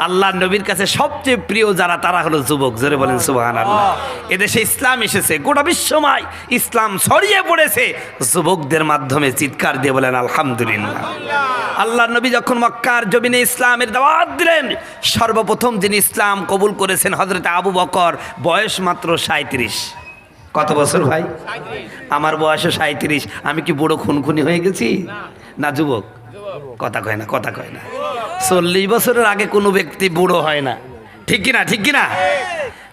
আল্লাহ নবীর কাছে সবচেয়ে প্রিয় যারা তারা হলো যুবক। জোরে বলেন সুবহানাল্লাহ। এদেশে ইসলাম এসেছে, গোটা বিশ্বময় ইসলাম ছড়িয়ে পড়েছে যুবকদের মাধ্যমে। চিৎকার দিয়ে বলেন আলহামদুলিল্লাহ। আল্লাহ নবী যখন মক্কার জমিনে ইসলামের দাওয়াত দিলেন, সর্বপ্রথম যিনি ইসলাম কবুল করেছেন হযরত আবু বকর, বয়স মাত্র 37। কত বছর ভাই? আমার বয়সও 37। আমি কি বুড়ো খুনখুনি হয়ে গেছি না যুবক? কথা কয় না, কথা কয় না। 40 বছরের আগে কোনো ব্যক্তি বুড়ো হয় না, ঠিক কিনা? ঠিক কিনা?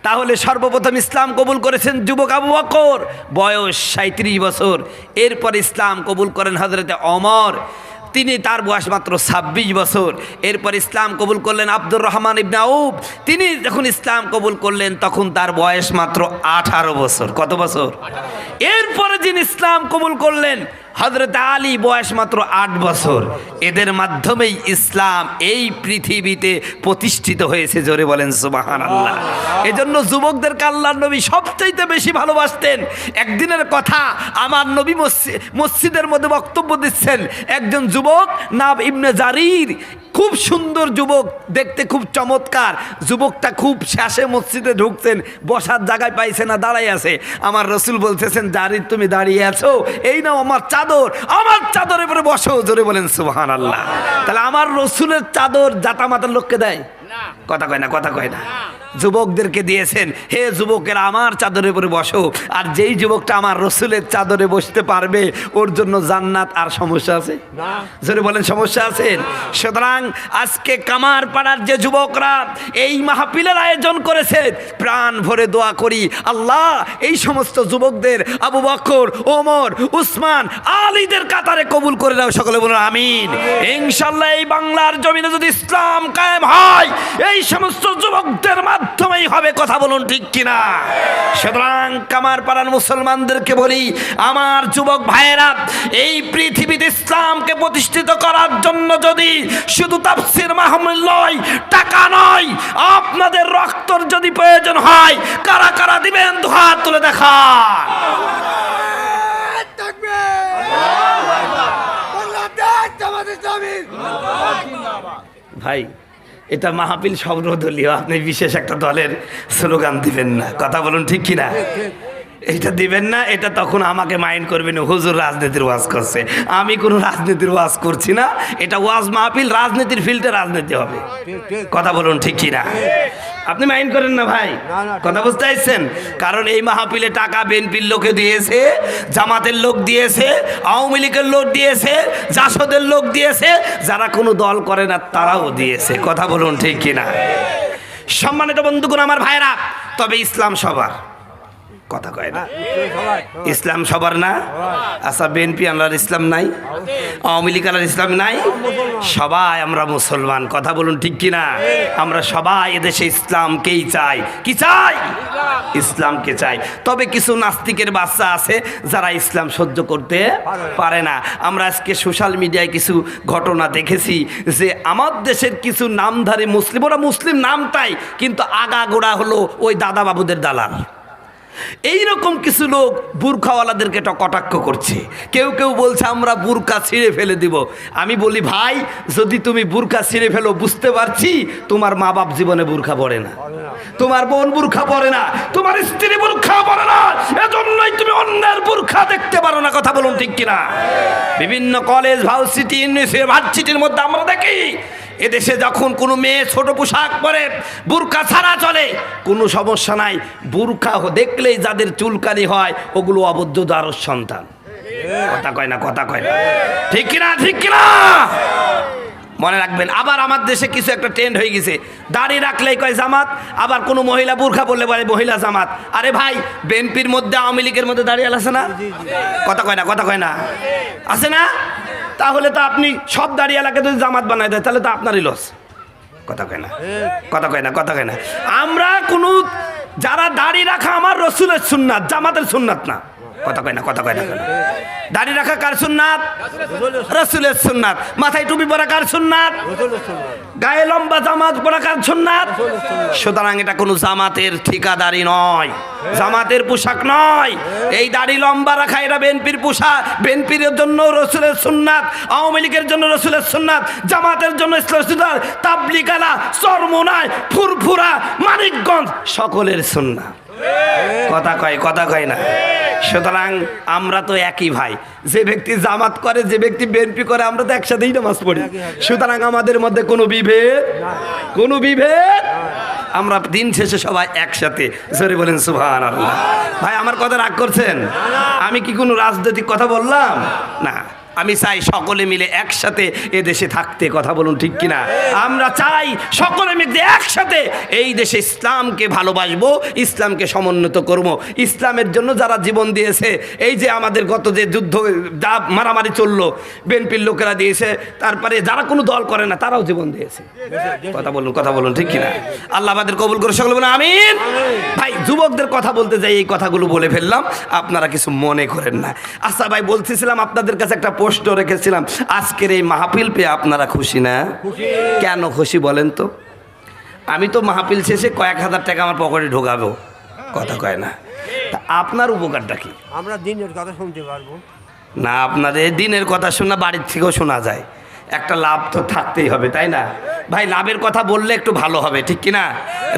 তাহলে সর্বপ্রথম ইসলাম কবুল করেছেন যুবক আবু বকর, বয়স 37 বছর। এরপর ইসলাম কবুল করেন হযরতে ওমর, তিনি তার বয়স মাত্র 26 বছর। এরপর ইসলাম কবুল করলেন আব্দুর রহমান ইবনে আউফ, তিনি যখন ইসলাম কবুল করলেন তখন তার বয়স মাত্র 18 বছর। কত বছর? এরপরে যিনি ইসলাম কবুল করলেন হযরত আলী, বয়স মাত্র 8 বছর। এদের মাধ্যমেই ইসলাম এই পৃথিবীতে প্রতিষ্ঠিত হয়েছে। জোরে বলেন সুবহানাল্লাহ। এজন্য যুবকদেরকে আল্লাহর নবী সবচাইতে বেশি ভালোবাসতেন। একদিনের কথা, আমার নবী মসজিদের মধ্যে বক্তব্য দিচ্ছেন, একজন যুবক নাম ইবনে জারির, খুব সুন্দর যুবক, দেখতে খুব চমৎকার। যুবকটা খুব শেষে মসজিদে ঢুকছেন, বসার জায়গায় পাইছে না, দাঁড়াই আছে। আমার রসুল বলতেছেন, জারির তুমি দাঁড়িয়ে আছো, এই নাও আমার চাদর, আমার চাদরের উপরে বসো। জোরে বলেন সুবহানাল্লাহ। তাহলে আমার রসুলের চাদর জাতা মাতার লোককে দেয়? কথা কয় না, কথা কয় না। যুবকদেরকে দিয়েছেন, হে যুবকেরা আমার চাদরের উপরে বসো। আর যেই যুবকটা আমার রসুলের চাদরে বসতে পারবে ওর জন্য জান্নাত। আর সমস্যা আছে? জোরে বলেন সমস্যা আছে? সুতরাং আজকে কামারপাড়ার যে যুবকরা এই মাহফিলের আয়োজন করেছে, প্রাণ ভরে দোয়া করি আল্লাহ এই সমস্ত যুবকদের আবু বকর, ওমর, উসমান, আলীদের কাতারে কবুল করে দাও। সকলে বলুন আমিন। ইনশাআল্লাহ এই বাংলার জমিনে যদি ইসলাম কায়েম হয়, এই সমস্ত যুবকদের মাধ্যমেই হবে। কথা বলুন ঠিক কিনা? সুতরাং কামারপাড়ার মুসলমানদেরকে বলি, আমার যুবক ভাইয়েরা, এই পৃথিবীতে ইসলামকে প্রতিষ্ঠিত করার জন্য যদি শুধু তাফসীর মাহফিল নয়, টাকা নয়, আপনাদের রক্তর যদি প্রয়োজন হয়, কারা কারা দিবেন? দুহাত তুলে দেখান। ভাই, এটা মাহফিল সর্বদলীয়, আপনি বিশেষ একটা দলের স্লোগান দিবেন না। কথা বলুন ঠিক কিনা? এটা দিবেন না, এটা তখন আমাকে মাইন্ড করবেন, হুজুর রাজনীতির ওয়াজ করছে। আমি কোনো রাজনীতির ওয়াজ করছি না, এটা ওয়াজ মাহফিল, রাজনীতির ফিল্ডে রাজনীতি হবে। কথা বলুন ঠিক কিনা? আপনি মাইন্ড করেন না ভাই, কথা বুঝতে পারছেন? কারণ এই মাহফিলে টাকা বিএনপির লোকে দিয়েছে, জামাতের লোক দিয়েছে, আওয়ামী লীগের লোক দিয়েছে, জাসদের লোক দিয়েছে, যারা কোনো দল করে না তারাও দিয়েছে। কথা বলুন ঠিক কিনা? সম্মানিত বন্ধুগণ, আমার ভাইরা, তবে ইসলাম সবার। কথা কয় না? ইসলাম সবার না? আচ্ছা, বিএনপি আল্লাহর ইসলাম নাই, আওয়ামী লীগ আল্লাহর ইসলাম নাই, সবাই আমরা মুসলমান। কথা বলুন ঠিক কিনা? আমরা সবাই এদেশে ইসলামকেই চাই। কি চাই? ইসলামকে চাই। তবে কিছু নাস্তিকের বাচ্চা আছে যারা ইসলাম সহ্য করতে পারে না। আমরা আজকে সোশ্যাল মিডিয়ায় কিছু ঘটনা দেখেছি যে আমার দেশের কিছু নামধারী মুসলিম, ওরা মুসলিম নামটাই, কিন্তু আগাগোড়া হলো ওই দাদা বাবুদের দালাল। এইরকম কিছু লোক বুরখাওয়ালাদেরকে কটাক্ষ করছে। কেউ কেউ বলছে আমরা বুরকা ছিঁড়ে ফেলে দিব। আমি বলি ভাই, যদি তুমি বুরকা ছিঁড়ে ফেলো, বুঝতে পারছি তোমার মা বাপ জীবনে বুরখা পরে না, তোমার বোন বুরখা পরে না, তোমার স্ত্রী বুরখা পরে না, এজন্যই তুমি অন্যের বুরখা দেখতে পারো না। কথা বলুন ঠিক কিনা? বিভিন্ন কলেজ, ভার্সিটি, ইউনিভার্সিটির মধ্যে আমরা দেখি এদেশে যখন কোনো মেয়ে ছোট পোশাক পরে, বুরকা ছাড়া চলে, কোনো সমস্যা নাই। বুরকা দেখলেই যাদের চুলকানি হয় ওগুলো অবৈধ দারুর সন্তান। কথা কয় না, কথা কয় না, ঠিক কিনা? ঠিক কিনা? মনে রাখবেন। আবার আমার দেশে কিছু একটা ট্রেন্ড হয়ে গেছে, দাড়ি রাখলেই কয় জামাত, আবার কোনো মহিলা বুরখা বললে বলে মহিলা জামাত। আরে ভাই, বিএনপির মধ্যে, আওয়ামী লীগের মধ্যে দাঁড়িয়ে আছে না? কথা কয় না, কথা কয় না, আছে না? তাহলে তো আপনি সব দাঁড়িয়ালাকে যদি জামাত বানায় দেয় তাহলে তো আপনারই লস। কথা কয় না, কথা কয় না, কথা কয় না। আমরা কোনো, যারা দাড়ি রাখা আমার রসুলের সুন্নাত, জামাতের সুন্নাত না। কথা কয় না, কথা কয় না। দাড়ি রাখা কার সুন্নাত? রাসূলের সুন্নাত। মাথায় টুপি পরা কার সুন্নাত? গায়ে লম্বা জামাত পরা কার সুন্নাত? সুতরাং এটা কোনো জামাতের ঠিকাদারি নয়, জামাতের পোশাক নয়। এই দাড়ি লম্বা রাখা এটা বিএনপির পোশাক, বিএনপির জন্য রাসূলের সুন্নাত, আওয়ামী লীগের জন্য রাসূলের সুন্নাত, জামাতের জন্য ইসলামের সুন্নাত, তাবলীগালা, চরমোনাই, ফুরফুরা, মানিকগঞ্জ সকলের সুন্নাত। কথা কয়, কথা কয় না। সুতরাং আমরা তো একই ভাই। যে ব্যক্তি জামাত করে, যে ব্যক্তি বিএনপি করে, আমরা তো একসাথেই নামাজ পড়ি। সুতরাং আমাদের মধ্যে কোনো বিভেদ, কোনো বিভেদ, আমরা দিন শেষে সবাই একসাথে। জোরে বলেন সুবহানাল্লাহ। ভাই আমার কথা রাগ করছেন? আমি কি কোনো রাজনৈতিক কথা বললাম? না, আমি চাই সকলে মিলে একসাথে এ দেশে থাকতে। কথা বলুন ঠিক কিনা? আমরা চাই সকলে মিলে একসাথে এই দেশে ইসলামকে ভালোবাসবো, ইসলামকে সমুন্নত করবো। ইসলামের জন্য যারা জীবন দিয়েছে, এই যে আমাদের গত যে যুদ্ধ যা মারামারি চললো, বিএনপির লোকেরা দিয়েছে, তারপরে যারা কোনো দল করে না তারাও জীবন দিয়েছে। কথা বলুন, কথা বলুন ঠিক কিনা? আল্লাহ আমাদের কবুল করে, সকলে বলুন আমিন। ভাই যুবকদের কথা বলতে যাই এই কথাগুলো বলে ফেললাম, আপনারা কিছু মনে করেন না। আচ্ছা ভাই, বলতেছিলাম আপনাদের কাছে একটা প্রশ্ন রেখেছিলাম, আজকের এই মাহফিল পেয়ে আপনারা খুশি না? কেন খুশি বলেন তো? আমি তো মাহফিল শেষে কয়েক হাজার টাকা আমার পকেটে ঢোকাবো, কথা কয় না। তা আপনার উপকারটা কি? আমরা দিনের কথা শুনতে পারবো না, আপনাদের দিনের কথা শোনা বাড়ির থেকেও শোনা যায়, একটা লাভ তো থাকতেই হবে, তাই না ভাই? লাভের কথা বললে একটু ভালো হবে, ঠিক কিনা?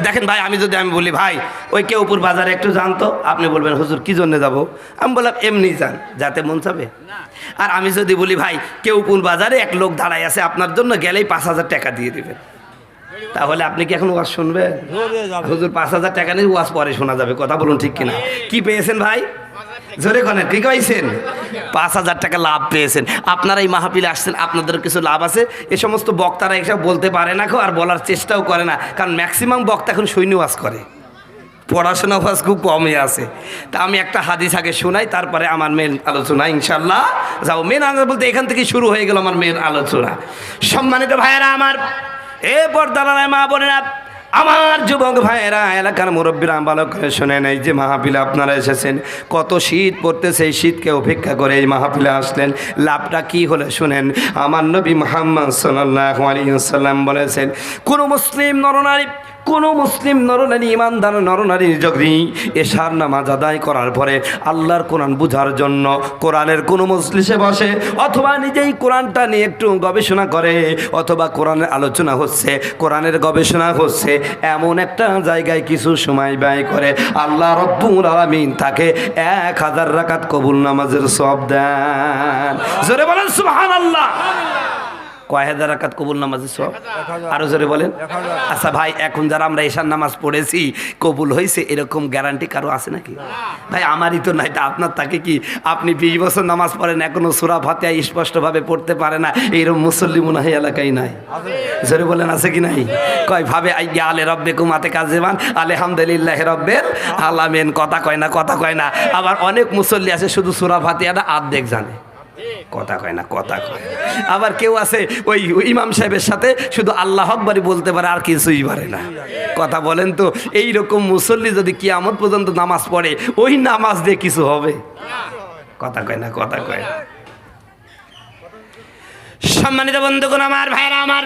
দেখেন ভাই, আমি বলি ভাই ওই কেউপুর বাজারে একটু জানতো, আপনি বলবেন হুজুর কি জন্য যাব? আমি বললাম এমনি যান, যাতে মন চাবে। আর আমি যদি বলি ভাই কেউপুর বাজারে এক লোক দাঁড়ায় আছে, আপনার জন্য গেলেই 5,000 টাকা দিয়ে দিবেন, তাহলে আপনি কি এখন ওয়াজ শুনবেন? হুজুর 5,000 টাকা নিয়ে ওয়াজ পরে শোনা যাবে। কথা বলুন ঠিক কিনা? কি পেয়েছেন ভাই? জোরে করেন, কি কইছেন? 5,000 টাকা লাভ পেয়েছেন। আপনারা এই মাহফিলে আসছেন, আপনাদের কিছু লাভ আছে। এ সমস্ত বক্তারা এসব বলতে পারে না, আর বলার চেষ্টাও করে না, কারণ ম্যাক্সিমাম বক্তা এখন সৈন্য ওয়াজ করে, পড়াশোনা ওয়াজ খুব কমই আছে। তা আমি একটা হাদিস আগে শোনাই, তারপরে আমার মেন আলোচনা ইনশাল্লাহ যাও। মেন আলোচনা বলতে এখান থেকে শুরু হয়ে গেল আমার মেন আলোচনা। সম্মানিত ভাইয়েরা আমার, এ পর্দার মা বোনেরা আমার, যুবক ভাইয়েরা, এলাকার মুরব্বীরা, ভালো করে শোনেন, এই যে মাহফিলে আপনারা এসেছেন, কত শীত পড়তেছে, এই শীতকে উপেক্ষা করে এই মাহফিলে আসলেন, লাভটা কি হলে শুনেন। আমার নবী মুহাম্মদ সাল্লাল্লাহু আলাইহি ওয়াসাল্লাম বলেছেন, কোনো মুসলিম নরনারী, কোনো মুসলিম নরনারী, ইমানদার নরনারী যদি এশার নামাজ আদায় করার পরে আল্লাহর কোরআন বোঝার জন্য কোরআনের কোনো মজলিসে বসে, অথবা নিজেই কোরআনটা নিয়ে একটু গবেষণা করে, অথবা কোরআনের আলোচনা হচ্ছে, কোরআনের গবেষণা হচ্ছে, এমন একটা জায়গায় কিছু সময় ব্যয় করে, আল্লাহ রব্বুল আলামিন তাকে 1000 রাকাত কবুল নামাজের সওয়াব দেন। জোরে বলেন সুবহানাল্লাহ। কয় হাজার রাকাত কবুল নামাজের সওয়াব? আরো জোরে বলেন। আচ্ছা ভাই, এখন যারা আমরা এশার নামাজ পড়েছি কবুল হয়েছে, এরকম গ্যারান্টি কারো আছে নাকি? ভাই আমারই তো নাই, তা আপনার থাকে কি? আপনি 20 বছর নামাজ পড়েন, এখনো সূরা ফাতিহা স্পষ্টভাবে পড়তে পারে না, এইরকম মুসল্লি মনে হয় এলাকায় নাই। জোরে বলেন আছে কি নাই? কয় ভাবে আইয়া আলে রব্বিকুম আতে কাজেবান আলহামদুলিল্লাহি রাব্বিল আলামিন। কথা কয় না, কথা কয় না। আবার অনেক মুসল্লি আছে শুধু সূরা ফাতিহাটা অর্ধেক জানে, কথা কয় না, কথা কয়। আবার কেউ আছে ওই ইমাম সাহেবের সাথে শুধু আল্লাহ আকবারই বলতে পারে, আর কিছুই পারে না। কথা বলেন তো, এই রকম মুসল্লি যদি কিয়ামত পর্যন্ত নামাজ পড়ে, ওই নামাজ দিয়ে কিছু হবে? কথা কয় না, কথা কয়। সম্মানিত বন্ধুগণ আমার, ভাইরা আমার,